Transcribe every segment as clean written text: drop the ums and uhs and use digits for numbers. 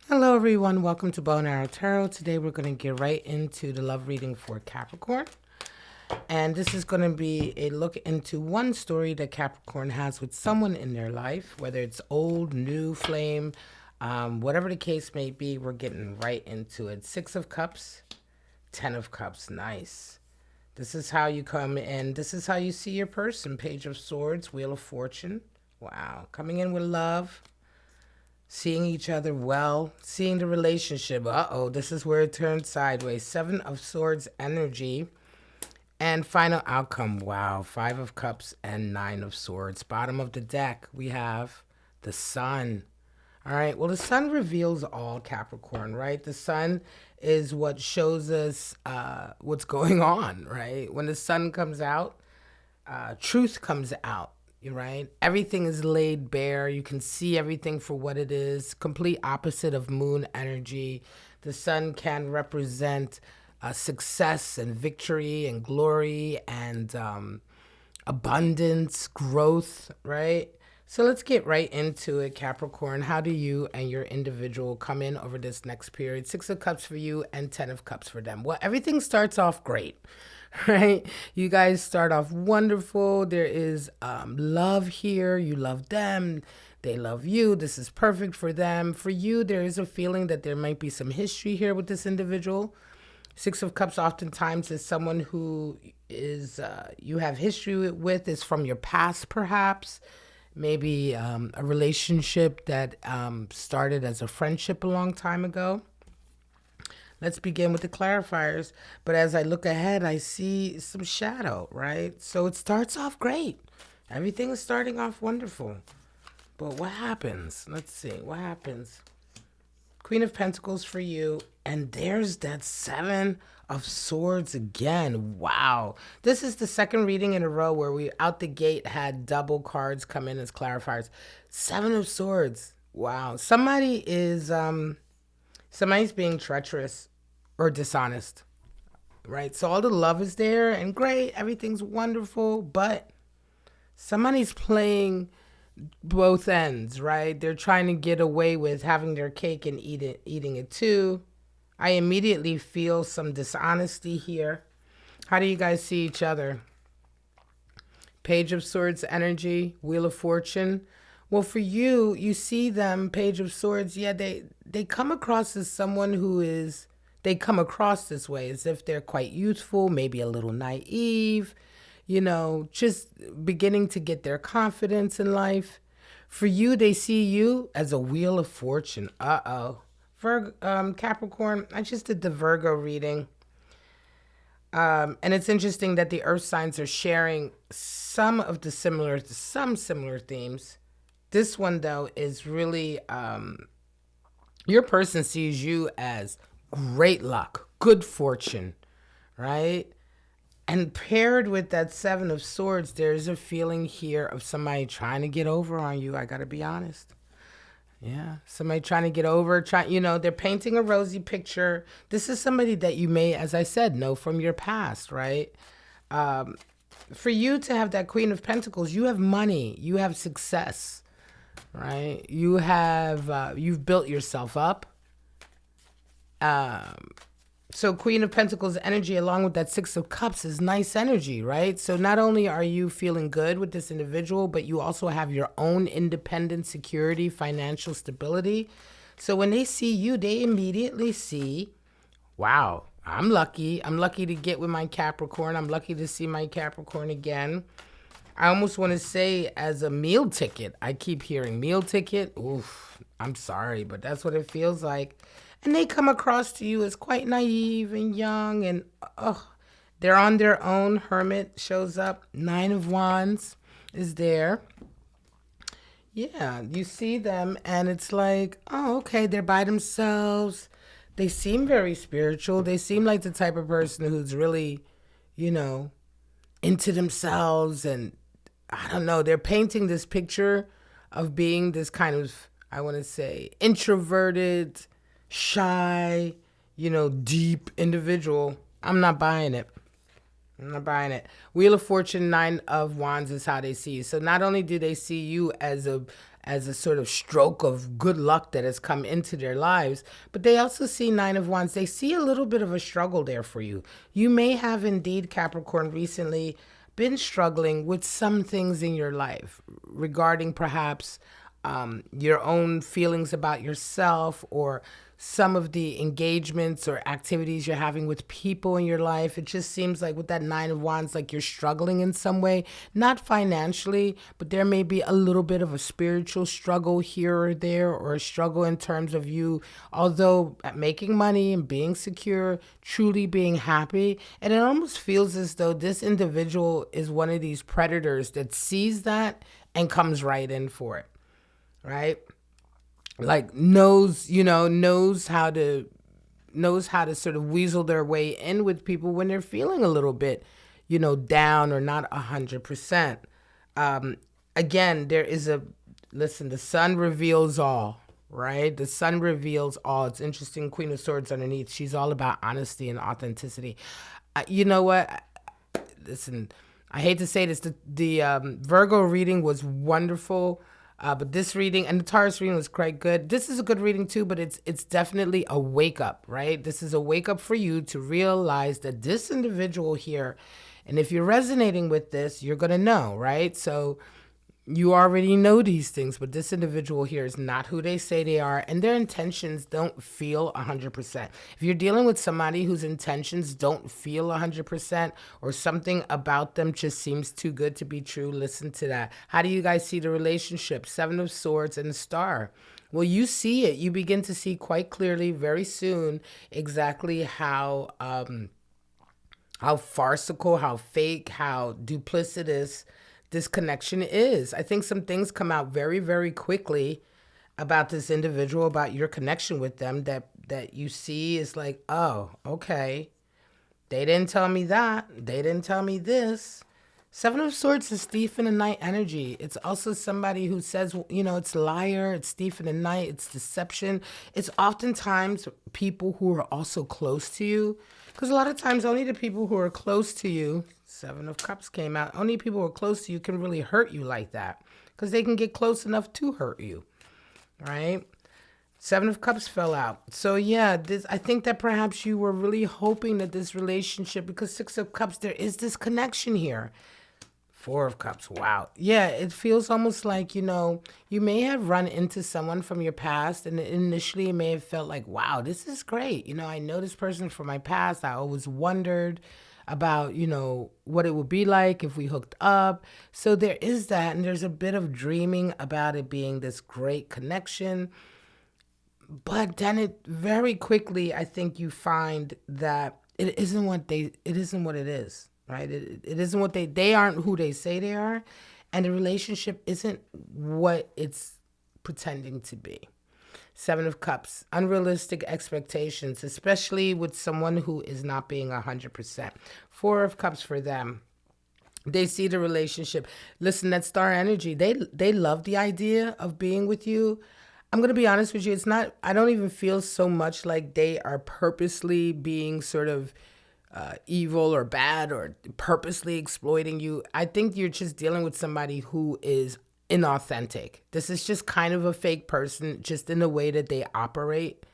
Hello, everyone. Welcome to Bow and Arrow Tarot. Today, we're going to get right into the love reading for Capricorn. And this is going to be a look into one story that Capricorn has with someone in their life, whether it's old, new, flame, whatever the case may be. We're getting right into it. 6 of Cups, 10 of Cups. Nice. This is how you come in. This is how you see your person. Page of Swords, Wheel of Fortune. Wow. Coming in with love. Seeing each other well, seeing the relationship. Uh-oh, this is where it turns sideways. 7 of Swords energy. And final outcome. Wow, 5 of Cups and 9 of Swords. Bottom of the deck, we have the Sun. All right, well, the Sun reveals all, Capricorn, right? The Sun is what shows us what's going on, right? When the Sun comes out, truth comes out. Right? Everything is laid bare. You can see everything for what it is. Complete opposite of moon energy. The Sun can represent success and victory and glory and abundance, growth, right? So let's get right into it, Capricorn. How do you and your individual come in over this next period? 6 of Cups for you and 10 of Cups for them. Well, everything starts off great, right? You guys start off wonderful. There is love here. You love them. They love you. This is perfect for them. For you, there is a feeling that there might be some history here with this individual. 6 of Cups oftentimes is someone who is you have history with, is from your past, perhaps. Maybe a relationship that started as a friendship a long time ago. Let's begin with the clarifiers. But as I look ahead, I see some shadow, right? So it starts off great. Everything is starting off wonderful. But what happens? Let's see. What happens? Queen of Pentacles for you. And there's that 7 of Swords again. Wow. This is the second reading in a row where we out the gate had double cards come in as clarifiers. 7 of Swords. Wow. Somebody's being treacherous or dishonest, right? So all the love is there and great. Everything's wonderful, but somebody's playing both ends, right? They're trying to get away with having their cake and eating it too. I immediately feel some dishonesty here. How do you guys see each other? Page of Swords energy, Wheel of Fortune. Well, for you, you see them, Page of Swords. Yeah, they come across as someone they come across this way as if they're quite youthful, maybe a little naive, just beginning to get their confidence in life. For you, they see you as a Wheel of Fortune. Uh-oh. Capricorn, I just did the Virgo reading. And it's interesting that the earth signs are sharing some similar themes. This one, though, is really, your person sees you as great luck, good fortune, right? And paired with that 7 of Swords, there's a feeling here of somebody trying to get over on you. I got to be honest. Yeah, somebody trying to get over, they're painting a rosy picture. This is somebody that you may, as I said, know from your past, right? For you to have that Queen of Pentacles, you have money, you have success, right? You've built yourself up. So Queen of Pentacles energy along with that 6 of Cups is nice energy, right? So not only are you feeling good with this individual, but you also have your own independent security, financial stability. So when they see you, they immediately see, wow, I'm lucky. I'm lucky to get with my Capricorn. I'm lucky to see my Capricorn again. I almost want to say as a meal ticket. I keep hearing meal ticket. Oof, I'm sorry, but that's what it feels like. And they come across to you as quite naive and young and they're on their own. Hermit shows up. 9 of Wands is there. Yeah, you see them and it's like, oh, okay, they're by themselves. They seem very spiritual. They seem like the type of person who's really, into themselves. And I don't know, they're painting this picture of being this kind of, I want to say, introverted, shy, deep individual. I'm not buying it. Wheel of Fortune, 9 of Wands is how they see you. So not only do they see you as as a sort of stroke of good luck that has come into their lives. But they also see Nine of Wands. They see a little bit of a struggle there for you. You may have indeed, Capricorn, recently been struggling with some things in your life regarding perhaps your own feelings about yourself, or some of the engagements or activities you're having with people in your life. It just seems like with that Nine of Wands, like you're struggling in some way, not financially, but there may be a little bit of a spiritual struggle here or there, or a struggle in terms of you, although making money and being secure, truly being happy. And it almost feels as though this individual is one of these predators that sees that and comes right in for it, right? Like knows how to sort of weasel their way in with people when they're feeling a little bit, down or not 100%. Again, there is listen, the sun reveals all, right? The sun reveals all. It's interesting. Queen of Swords underneath. She's all about honesty and authenticity. You know what? Listen, I hate to say this. The Virgo reading was wonderful. But this reading and the Taurus reading was quite good. This is a good reading too, but it's definitely a wake up, right? This is a wake up for you to realize that this individual here, and if you're resonating with this, you're going to know, right? So you already know these things, but this individual here is not who they say they are, and their intentions don't feel 100%. If you're dealing with somebody whose intentions don't feel 100%, or something about them just seems too good to be true, listen to that. How do you guys see the relationship? Seven of Swords and the Star. Well, you see it. You begin to see quite clearly very soon exactly how farcical, how fake, how duplicitous this connection is. I think some things come out very, very quickly about this individual, about your connection with them, that you see is like, oh, okay. They didn't tell me that. They didn't tell me this. Seven of Swords is thief in the night energy. It's also somebody who says, it's liar, it's thief in the night, it's deception. It's oftentimes people who are also close to you. Because a lot of times only the people who are close to you, Seven of Cups came out, only people who are close to you can really hurt you like that. Because they can get close enough to hurt you, right? Seven of Cups fell out. So yeah, I think that perhaps you were really hoping that this relationship, because Six of Cups, there is this connection here. Four of Cups, wow. Yeah, it feels almost like, you may have run into someone from your past, and initially it may have felt like, wow, this is great. I know this person from my past. I always wondered about, what it would be like if we hooked up. So there is that, and there's a bit of dreaming about it being this great connection. But then it very quickly, I think you find that it isn't what it is, right? It isn't what they aren't who they say they are. And the relationship isn't what it's pretending to be. Seven of Cups, unrealistic expectations, especially with someone who is not being 100%. Four of Cups for them. They see the relationship. Listen, that star energy, they love the idea of being with you. I'm going to be honest with you. I don't even feel so much like they are purposely being sort of evil or bad or purposely exploiting you. I think you're just dealing with somebody who is inauthentic. This is just kind of a fake person, just in the way that they operate.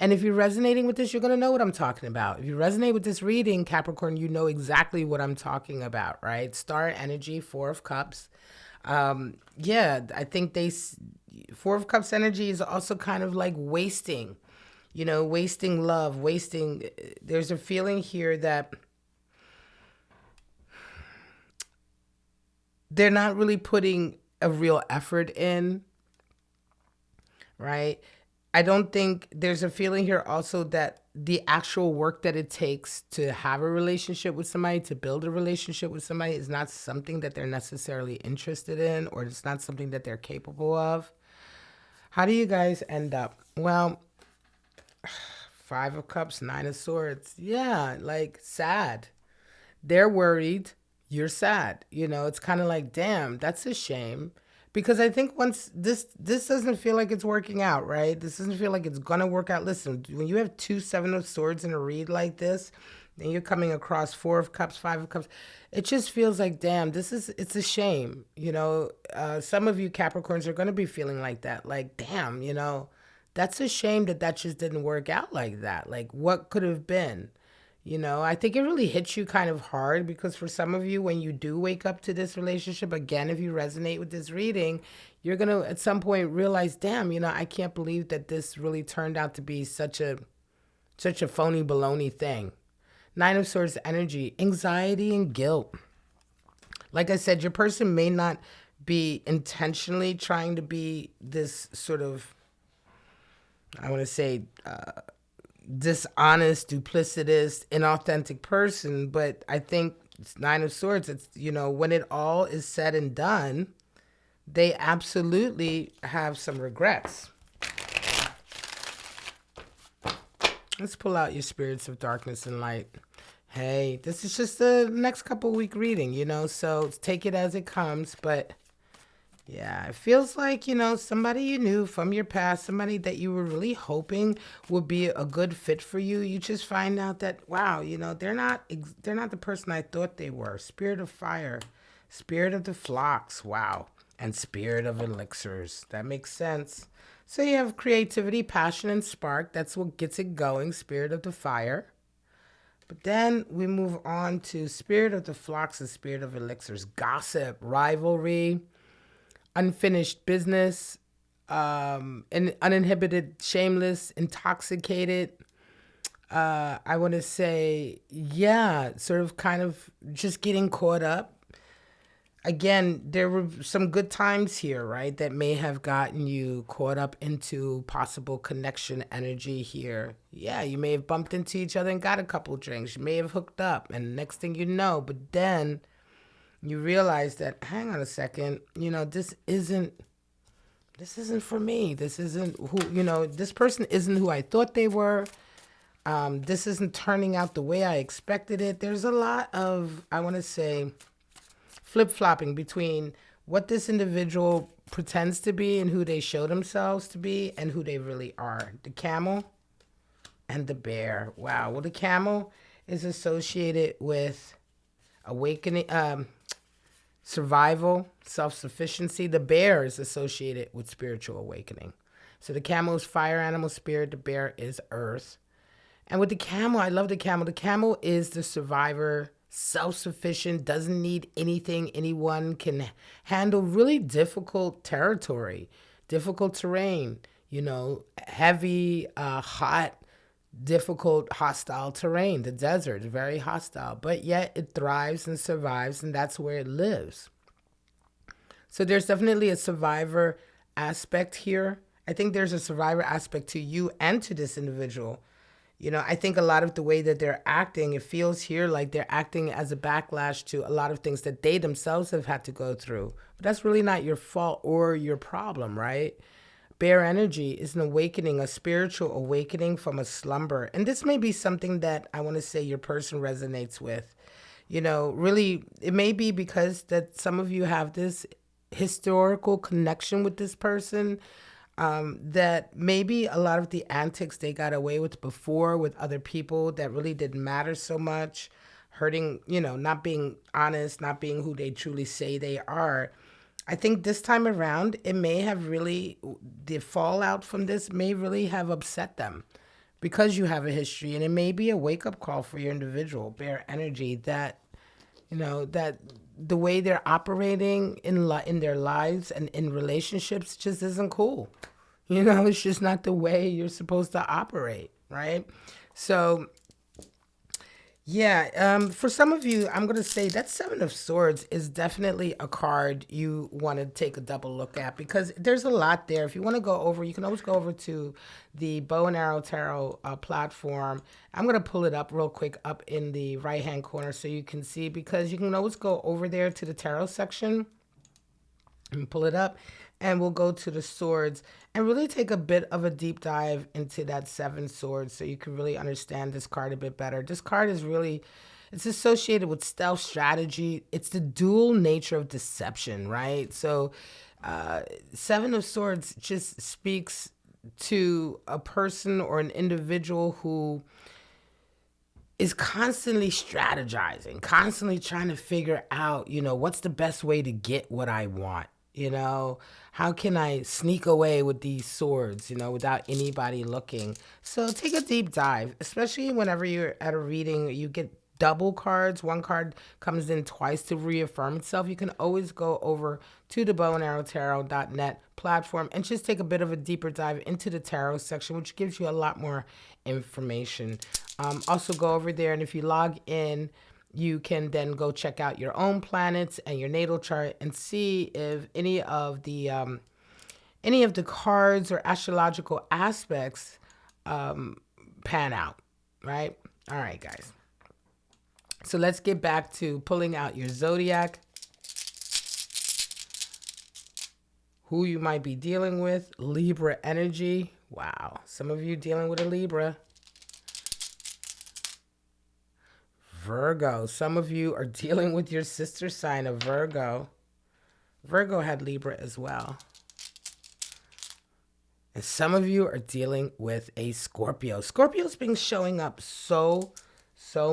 And if you're resonating with this, you're going to know what I'm talking about. If you resonate with this reading, Capricorn, you know exactly what I'm talking about, right? Star energy, Four of Cups. I think Four of Cups energy is also kind of like wasting, wasting love, wasting. There's a feeling here that they're not really putting a real effort in, right? I don't think there's a feeling here also that the actual work that it takes to have a relationship with somebody, to build a relationship with somebody, is not something that they're necessarily interested in, or it's not something that they're capable of. How do you guys end up? Well, Five of Cups, Nine of Swords. Yeah, like sad. They're worried. You're sad. It's kind of like, damn, that's a shame. Because I think once this doesn't feel like it's working out, right? This doesn't feel like it's going to work out. Listen, when you have two Seven of Swords in a read like this, Then you're coming across Four of Cups, Five of Cups. It just feels like, damn, it's a shame. Some of you Capricorns are going to be feeling like that. Like, damn, that's a shame that just didn't work out like that. Like, what could have been? I think it really hits you kind of hard because for some of you, when you do wake up to this relationship, again, if you resonate with this reading, you're going to at some point realize, damn, I can't believe that this really turned out to be such a phony baloney thing. Nine of Swords energy, anxiety and guilt. Like I said, your person may not be intentionally trying to be this sort of, I want to say, dishonest, duplicitous, inauthentic person. But I think it's Nine of Swords. It's, when it all is said and done, they absolutely have some regrets. Let's pull out your spirits of darkness and light. Hey, this is just the next couple week reading, so take it as it comes. But yeah, it feels like, somebody you knew from your past, somebody that you were really hoping would be a good fit for you. You just find out that, wow, they're not the person I thought they were. Spirit of fire, spirit of the flocks. Wow. And spirit of elixirs. That makes sense. So you have creativity, passion, and spark. That's what gets it going, spirit of the fire. But then we move on to spirit of the flocks and spirit of elixirs. Gossip, rivalry, unfinished business, and uninhibited, shameless, intoxicated. I want to say, yeah, sort of kind of just getting caught up. Again, there were some good times here, right, that may have gotten you caught up into possible connection energy here. Yeah, you may have bumped into each other and got a couple drinks. You may have hooked up, and next thing you know, but then you realize that, hang on a second, this isn't for me. This isn't who, this person isn't who I thought they were. This isn't turning out the way I expected it. There's a lot of, I want to say, flip-flopping between what this individual pretends to be and who they show themselves to be and who they really are. The camel and the bear. Wow. Well, the camel is associated with awakening, survival, self-sufficiency. The bear is associated with spiritual awakening. So the camel is fire animal spirit. The bear is earth. And with the camel, I love the camel. The camel is the survivor, self-sufficient, doesn't need anything, anyone, can handle really difficult territory, difficult terrain, heavy, hot, difficult, hostile terrain. The desert is very hostile, but yet it thrives and survives, and that's where it lives. So there's definitely a survivor aspect here. I think there's a survivor aspect to you and to this individual. I think a lot of the way that they're acting, it feels here like they're acting as a backlash to a lot of things that they themselves have had to go through. But that's really not your fault or your problem, right? Bear energy is an awakening, a spiritual awakening from a slumber. And this may be something that I want to say your person resonates with. Really, it may be because that some of you have this historical connection with this person, that maybe a lot of the antics they got away with before with other people that really didn't matter so much, hurting, not being honest, not being who they truly say they are. I think this time around, it may have really, the fallout from this may really have upset them because you have a history, and it may be a wake-up call for your individual, bear energy, that, that the way they're operating in their lives and in relationships just isn't cool. It's just not the way you're supposed to operate, right? So, yeah, for some of you, I'm going to say that Seven of Swords is definitely a card you want to take a double look at because there's a lot there. If you want to go over, you can always go over to the Bow and Arrow Tarot platform. I'm going to pull it up real quick up in the right-hand corner so you can see, because you can always go over there to the tarot section and pull it up, and we'll go to the swords and really take a bit of a deep dive into that Seven Swords so you can really understand this card a bit better. This card is really, it's associated with stealth strategy. It's the dual nature of deception, right? So Seven of Swords just speaks to a person or an individual who is constantly strategizing, constantly trying to figure out, what's the best way to get what I want. How can I sneak away with these swords, without anybody looking? So take a deep dive, especially whenever you're at a reading, you get double cards. One card comes in twice to reaffirm itself. You can always go over to the bowandarrowtarot.net platform and just take a bit of a deeper dive into the tarot section, which gives you a lot more information. Also go over there, and if you log in, you can then go check out your own planets and your natal chart and see if any of the cards or astrological aspects pan out, right? All right, guys. So let's get back to pulling out your zodiac, who you might be dealing with. Libra energy. Wow. Some of you dealing with a Libra. Virgo. Some of you are dealing with your sister sign of Virgo. Virgo had Libra as well. And some of you are dealing with a Scorpio. Scorpio's been showing up so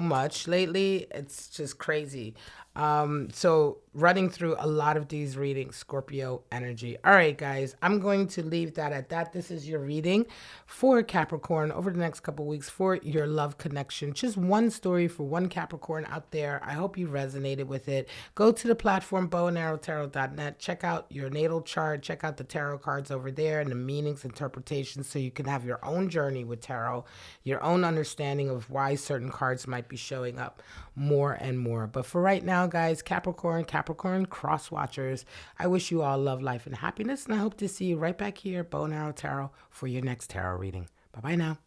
much lately. It's just crazy. So running through a lot of these readings, Scorpio energy. All right, guys, I'm going to leave that at that. This is your reading for Capricorn over the next couple weeks for your love connection. Just one story for one Capricorn out there. I hope you resonated with it. Go to the platform bowandarrowtarot.net. Check out your natal chart. Check out the tarot cards over there and the meanings, interpretations, so you can have your own journey with tarot, your own understanding of why certain cards might be showing up more and more. But for right now, guys, Capricorn cross watchers, I wish you all love, life, and happiness, and I hope to see you right back here, Bow and Arrow Tarot, for your next tarot reading. Bye-bye now.